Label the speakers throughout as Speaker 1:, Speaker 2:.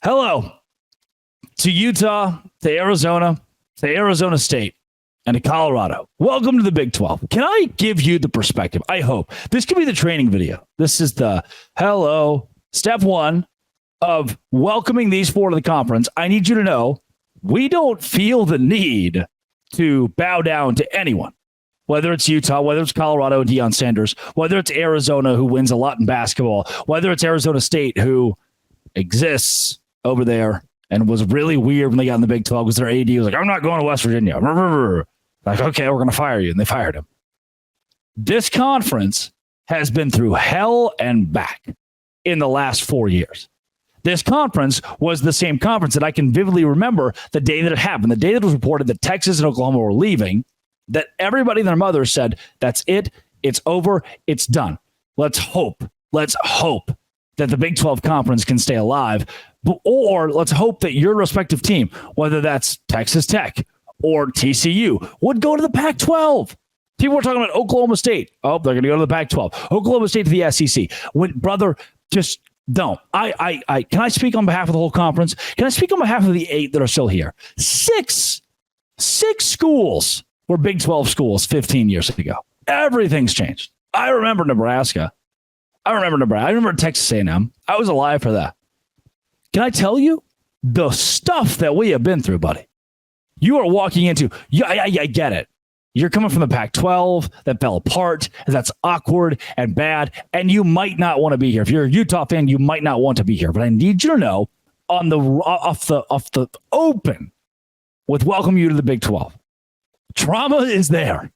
Speaker 1: Hello to Utah, to Arizona State, and to Colorado. Welcome to the Big 12. Can I give you the perspective? I hope. This could be the training video. This is the step one of welcoming these four to the conference. I need you to know we don't feel the need to bow down to anyone, whether it's Utah, whether it's Colorado and Deion Sanders, whether it's Arizona, who wins a lot in basketball, whether it's Arizona State, who exists over there and was really weird when they got in the Big 12 because their AD was like, I'm not going to West Virginia. Like, okay, we're going to fire you. And they fired him. This conference has been through hell and back in the last 4 years. This conference was the same conference that I can vividly remember the day that it happened, the day that it was reported that Texas and Oklahoma were leaving, that everybody and their mother said, that's it. It's over. It's done. Let's hope that the Big 12 conference can stay alive. Or let's hope that your respective team, whether that's Texas Tech or TCU, would go to the Pac-12. People were talking about Oklahoma State. Oh, they're going to go to the Pac-12. Oklahoma State to the SEC. Brother, just don't. Can I speak on behalf of the whole conference? Can I speak on behalf of the 8 that are still here? Six schools were Big 12 schools 15 years ago. Everything's changed. I remember Nebraska. I remember Texas A&M. I was alive for that. Can I tell you the stuff that we have been through, buddy? You are walking into, I get it. You're coming from the Pac-12 that fell apart, and that's awkward and bad, and you might not want to be here. If you're a Utah fan, you might not want to be here. But I need you to know, off the open, with welcome you to the Big 12. Trauma is there.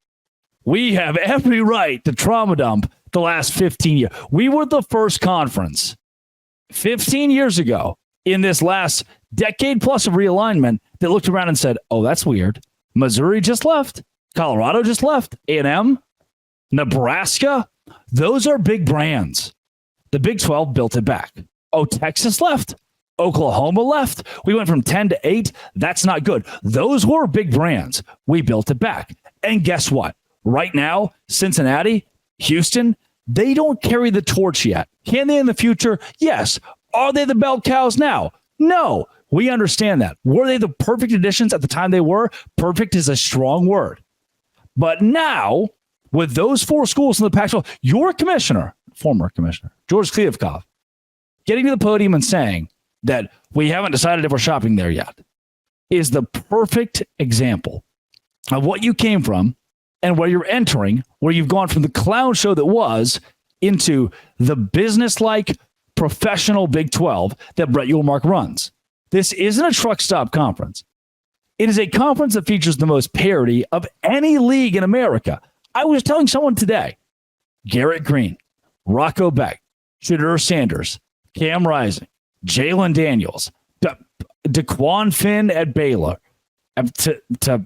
Speaker 1: We have every right to trauma dump the last 15 years. We were the first conference 15 years ago in this last decade plus of realignment that looked around and said, oh, that's weird. Missouri just left. Colorado just left. A&M, Nebraska. Those are big brands. The Big 12 built it back. Oh, Texas left. Oklahoma left. We went from 10 to 8. That's not good. Those were big brands. We built it back. And guess what? Right now, Cincinnati, Houston, they don't carry the torch yet. Can they in the future? Yes. Are they the bell cows now? No. We understand that. Were they the perfect additions at the time they were? Perfect is a strong word. But now, with those 4 schools in the Pac-12, your commissioner, former commissioner, George Kliavkov, getting to the podium and saying that we haven't decided if we're shopping there yet, is the perfect example of what you came from and where you're entering, where you've gone from the clown show that was into the business-like professional Big 12 that Brett Ullmark runs. This isn't a truck stop conference. It is a conference that features the most parity of any league in America. I was telling someone today, Garrett Green, Rocco Beck, Shedeur Sanders, Cam Rising, Jalen Daniels, DeQuan Finn at Baylor, to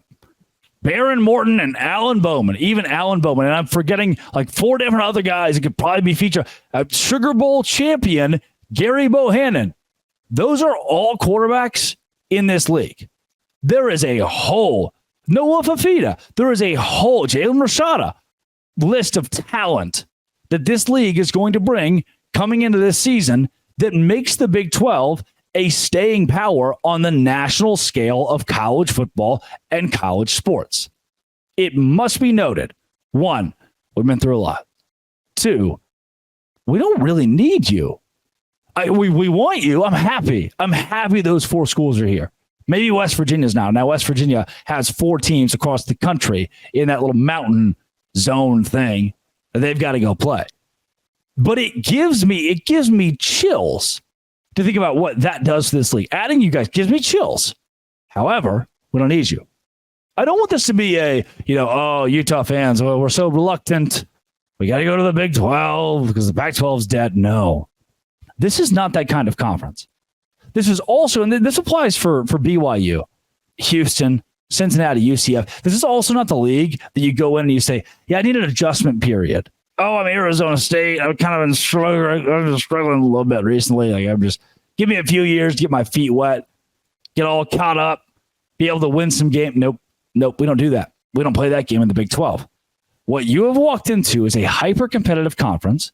Speaker 1: Baron Morton and Alan Bowman, even Alan Bowman. And I'm forgetting like 4 different other guys that could probably be featured. Sugar Bowl champion, Gary Bohannon. Those are all quarterbacks in this league. There is a whole Noah Fafita. There is a whole Jalen Rashada list of talent that this league is going to bring coming into this season that makes the Big 12 a staying power on the national scale of college football and college sports. It must be noted, 1, we've been through a lot. 2, we don't really need you. We want you. I'm happy. Those 4 schools are here. Maybe West Virginia's now. Now West Virginia has 4 teams across the country in that little mountain zone thing that they've got to go play. But it gives me chills to think about what that does to this league. Adding you guys gives me chills. However, we don't need you. I don't want this to be a, Utah fans, we're so reluctant. We got to go to the Big 12 because the Pac-12 is dead. No, this is not that kind of conference. This is also, and this applies for BYU, Houston, Cincinnati, UCF. This is also not the league that you go in and you say, yeah, I need an adjustment period. Oh, I'm Arizona State. I've kind of been struggling a little bit recently. Give me a few years to get my feet wet, get all caught up, be able to win some game. Nope. We don't do that. We don't play that game in the Big 12. What you have walked into is a hyper-competitive conference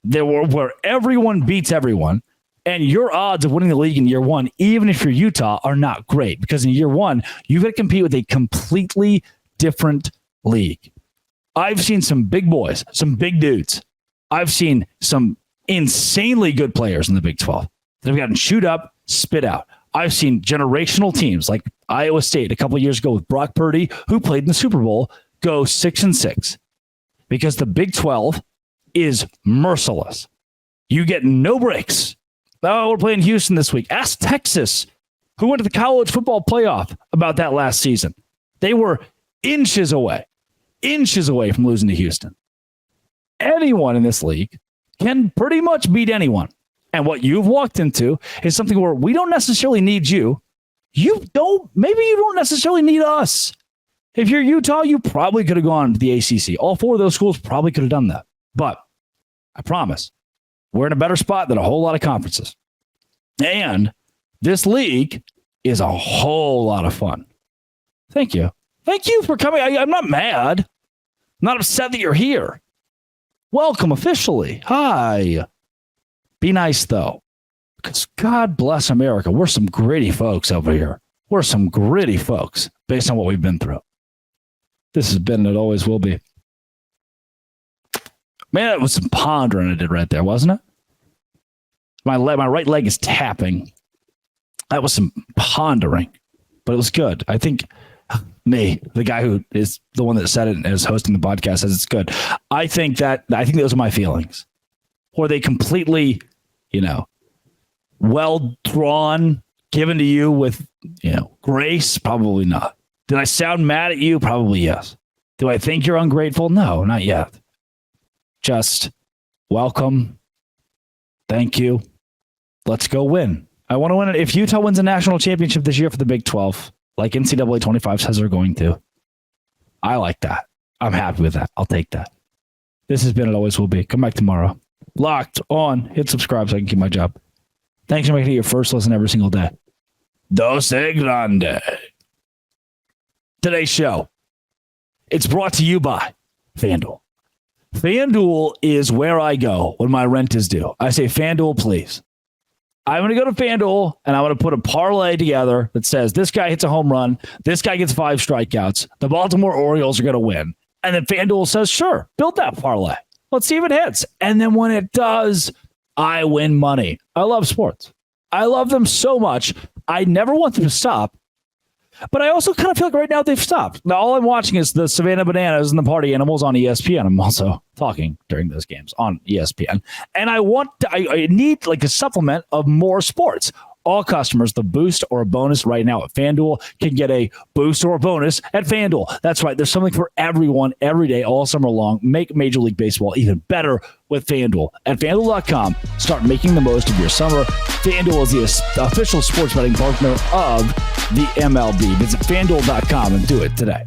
Speaker 1: where everyone beats everyone. And your odds of winning the league in year one, even if you're Utah, are not great because in year one, you've got to compete with a completely different league. I've seen some big boys, some big dudes. I've seen some insanely good players in the Big 12 that have gotten chewed up, spit out. I've seen generational teams like Iowa State a couple of years ago with Brock Purdy, who played in the Super Bowl, go 6-6 because the Big 12 is merciless. You get no breaks. Oh, we're playing Houston this week. Ask Texas, who went to the college football playoff, about that last season. They were inches away from losing to Houston. Anyone in this league can pretty much beat anyone. And what you've walked into is something where we don't necessarily need you. Maybe you don't necessarily need us. If you're Utah, you probably could have gone to the ACC. All four of those schools probably could have done that. But I promise, we're in a better spot than a whole lot of conferences. And this league is a whole lot of fun. Thank you. Thank you for coming. I'm not mad. I'm not upset that you're here. Welcome officially. Hi. Be nice, though. Because God bless America. We're some gritty folks over here. We're some gritty folks based on what we've been through. This has been and it always will be. Man, that was some pondering I did right there, wasn't it? My right leg is tapping. That was some pondering, but it was good. I think me, the guy who is the one that said it and is hosting the podcast, says it's good. I think those are my feelings. Were they completely, well drawn, given to you with, grace? Probably not. Did I sound mad at you? Probably yes. Do I think you're ungrateful? No, not yet. Just welcome. Thank you. Let's go win. I want to win it. If Utah wins a national championship this year for the Big 12, like NCAA 25 says they're going to, I like that. I'm happy with that. I'll take that. This has been It Always Will Be. Come back tomorrow. Locked on. Hit subscribe so I can keep my job. Thanks for making it your first listen every single day. Dos grande. Today's show, it's brought to you by FanDuel. FanDuel is where I go when my rent is due. I say, FanDuel, please. I'm going to go to FanDuel, and I'm going to put a parlay together that says this guy hits a home run, this guy gets 5 strikeouts, the Baltimore Orioles are going to win. And then FanDuel says, sure, build that parlay. Let's see if it hits. And then when it does, I win money. I love sports. I love them so much. I never want them to stop. But I also kind of feel like right now they've stopped. Now, all I'm watching is the Savannah Bananas and the Party Animals on ESPN. I'm also talking during those games on ESPN. And I need like a supplement of more sports. All customers, the boost or a bonus right now at FanDuel can get a boost or a bonus at FanDuel. That's right. There's something for everyone every day, all summer long. Make Major League Baseball even better with FanDuel. At FanDuel.com, start making the most of your summer. FanDuel is the official sports betting partner of the MLB. Visit FanDuel.com and do it today.